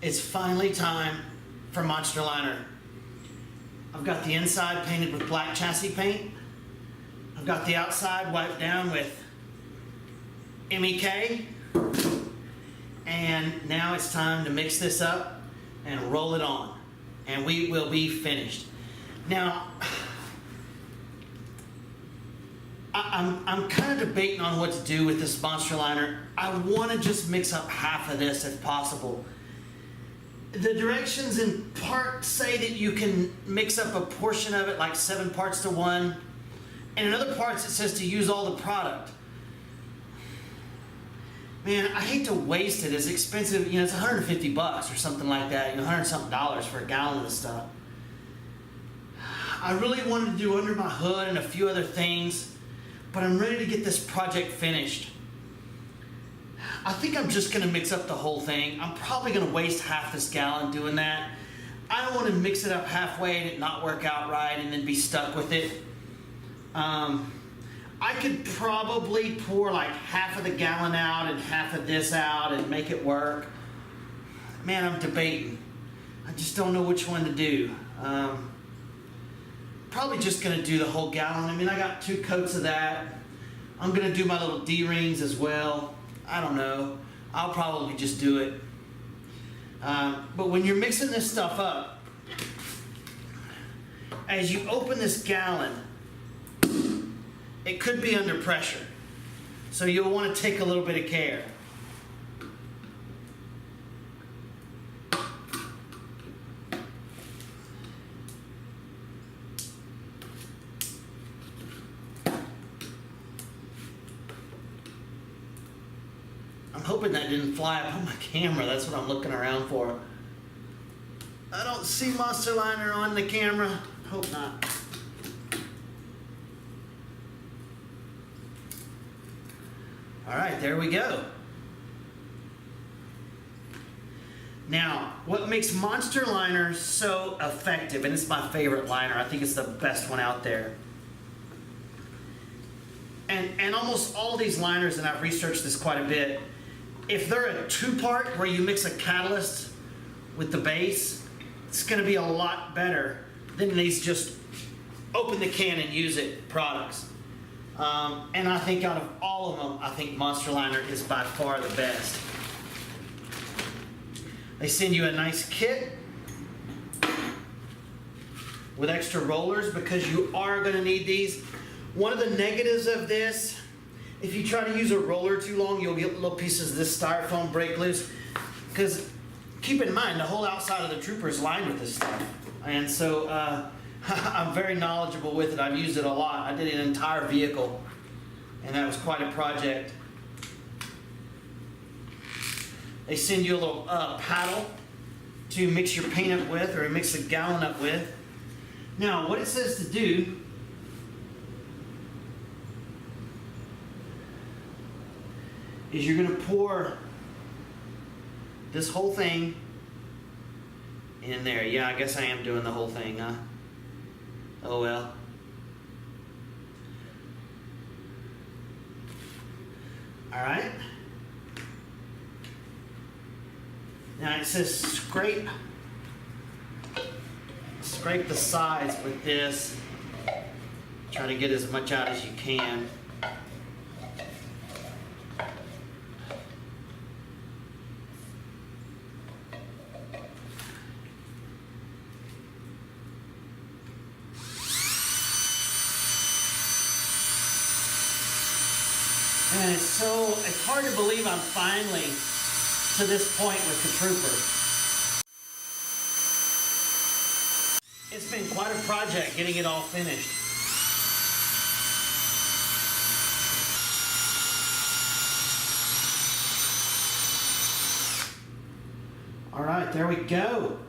It's finally time for Monstaliner. I've got the inside painted with black chassis paint. I've got the outside wiped down with MEK. And now it's time to mix this up and roll it on. And we will be finished. Now, I'm kind of debating on what to do with this Monstaliner. I want to just mix up half of this if possible. The directions in part say that you can mix up a portion of it, like 7 parts to 1. And in other parts it says to use all the product. Man, I hate to waste it. It's expensive. You know, it's 150 bucks or something like that. You know, 100 something dollars for a gallon of this stuff. I really wanted to do under my hood and a few other things, but I'm ready to get this project finished. I think I'm just going to mix up the whole thing. I'm probably going to waste half this gallon doing that. I don't want to mix it up halfway and it not work out right and then be stuck with it. I could probably pour like half of the gallon out and half of this out and make it work. Man, I'm debating. I just don't know which one to do. Probably just going to do the whole gallon. I mean, I got 2 coats of that. I'm going to do my little D-rings as well. I don't know. I'll probably just do it. But when you're mixing this stuff up, as you open this gallon, it could be under pressure. So you'll want to take a little bit of care. I'm hoping that didn't fly up on my camera. That's what I'm looking around for. I don't see Monstaliner on the camera. Hope not. All right, there we go. Now, what makes Monstaliner so effective, and it's my favorite liner, I think it's the best one out there. And almost all these liners, and I've researched this quite a bit, if they're a 2-part where you mix a catalyst with the base, it's going to be a lot better than these just open the can and use it products. And I think out of all of them, I think Monstaliner is by far the best. They send you a nice kit with extra rollers because you are going to need these. One of the negatives of this, if you try to use a roller too long, you'll get little pieces of this styrofoam break loose. Because keep in mind, the whole outside of the Trooper is lined with this stuff. And so I'm very knowledgeable with it. I've used it a lot. I did an entire vehicle, and that was quite a project. They send you a little paddle to mix your paint up with, or mix the gallon up with. Now, what it says to do is you're going to pour this whole thing in there. Yeah, I guess I am doing the whole thing, huh? Oh well. All right. Now it says scrape the sides with this. Try to get as much out as you can. And it's hard to believe I'm finally to this point with the Trooper. It's been quite a project getting it all finished. All right, there we go.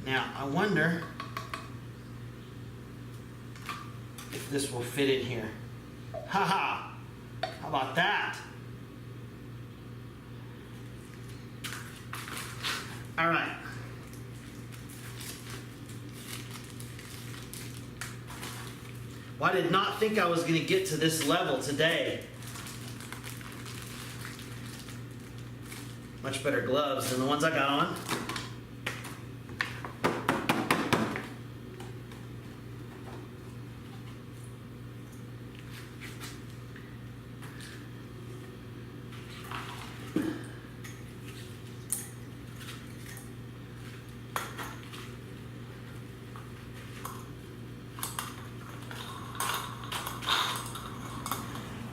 Now, I wonder if this will fit in here. Haha! How about that? All right. Well, I did not think I was going to get to this level today. Much better gloves than the ones I got on.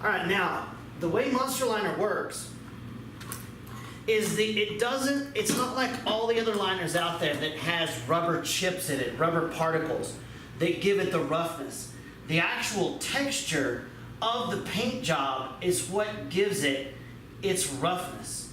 All right, now, the way Monstaliner works is it's not like all the other liners out there that has rubber chips in it, rubber particles that give it the roughness. The actual texture of the paint job is what gives it its roughness.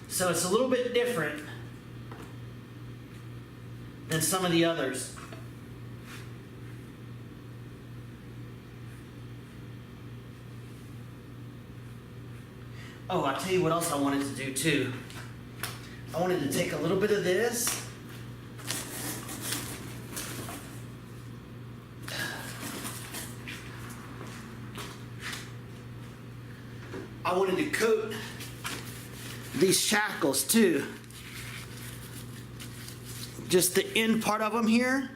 So it's a little bit different than some of the others. Oh, I'll tell you what else I wanted to do too. I wanted to take a little bit of this. I wanted to coat these shackles too. Just the end part of them here.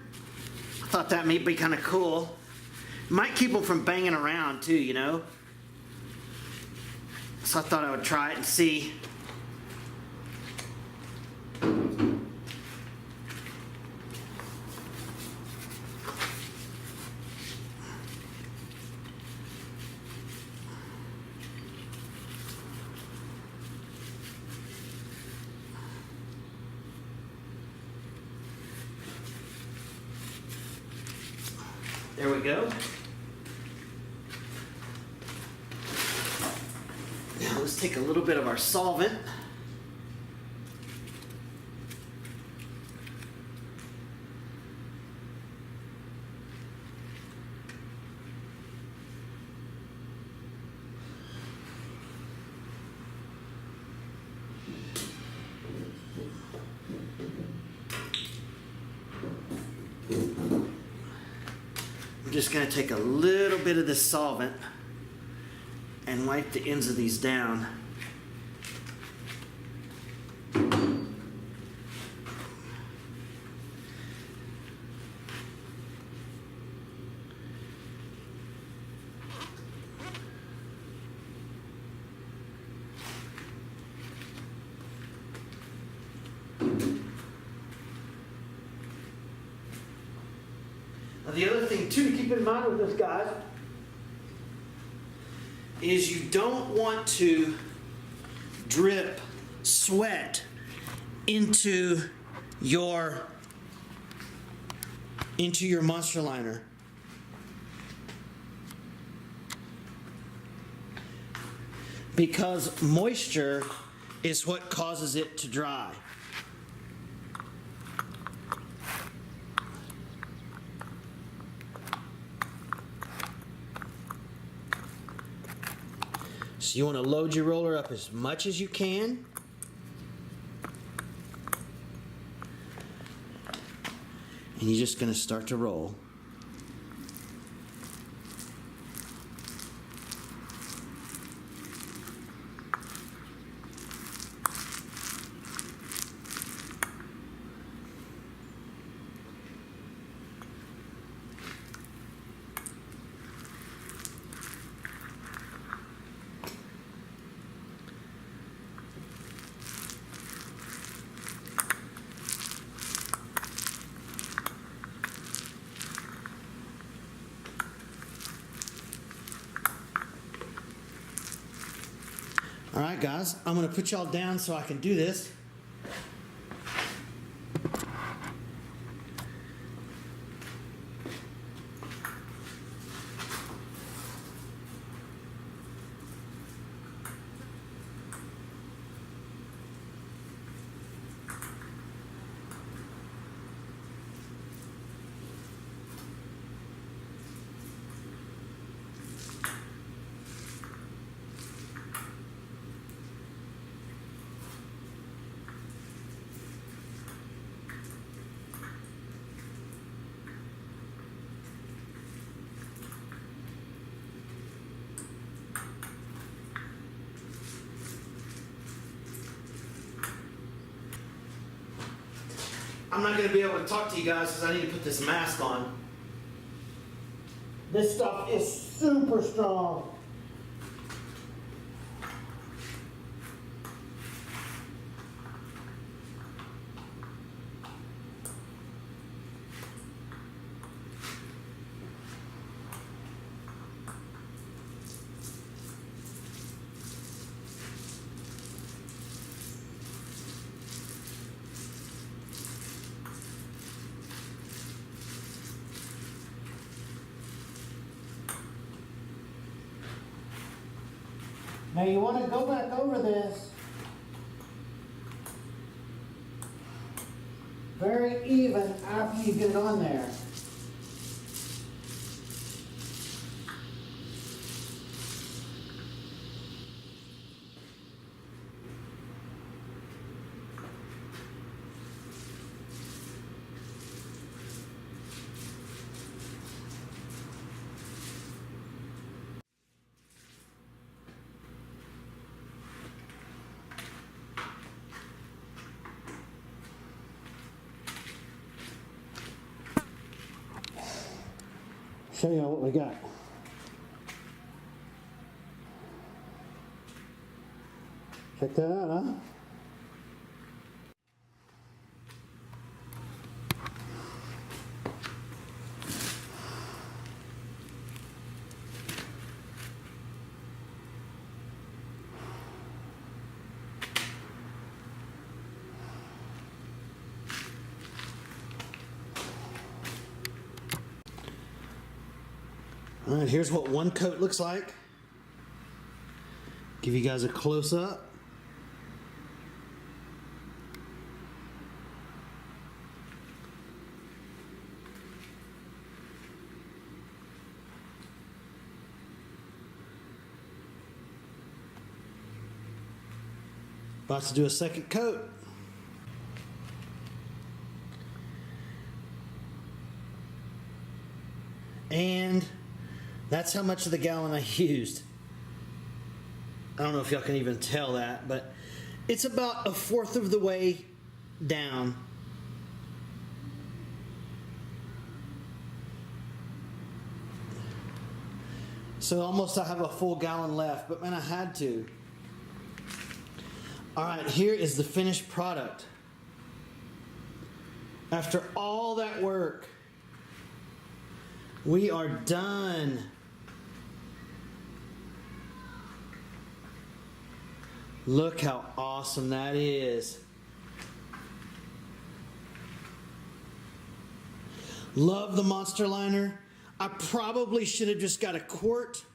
I thought that may be kind of cool. Might keep them from banging around too, you know. So I thought I would try it and see. There we go. Now let's take a little bit of our solvent. I'm just going to take a little bit of this solvent and wipe the ends of these down. Now the other thing too to keep in mind with this, guys, is you don't want to drip sweat into your Monstaliner. Because moisture is what causes it to dry. So you want to load your roller up as much as you can. And you're just going to start to roll. All right, guys, I'm going to put y'all down so I can do this. I'm not going to be able to talk to you guys because I need to put this mask on. This stuff is super strong. Now you want to go back over this very even after you get it on there. Show you what we got. Check that out, huh? All right, here's what one coat looks like. Give you guys a close-up. About to do a second coat. And that's how much of the gallon I used. I don't know if y'all can even tell that, but it's about 1/4 of the way down. So almost I have a full gallon left, but man, I had to. All right, here is the finished product. After all that work, we are done. Look how awesome that is. Love the Monstaliner. I probably should have just got a quart,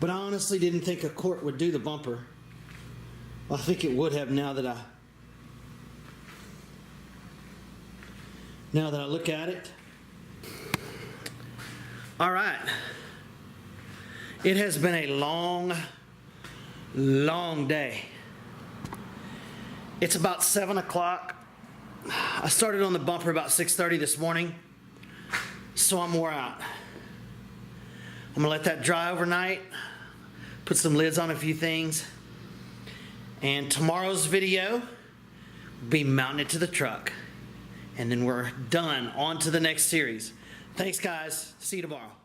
but I honestly didn't think a quart would do the bumper. Well, I think it would have now that I look at it. All right. It has been a long day. It's about 7 o'clock. I started on the bumper about 6:30 this morning, so I'm wore out. I'm gonna let that dry overnight, put some lids on a few things, and tomorrow's video will be mounting it to the truck, and then we're done. On to the next series. Thanks, guys. See you tomorrow.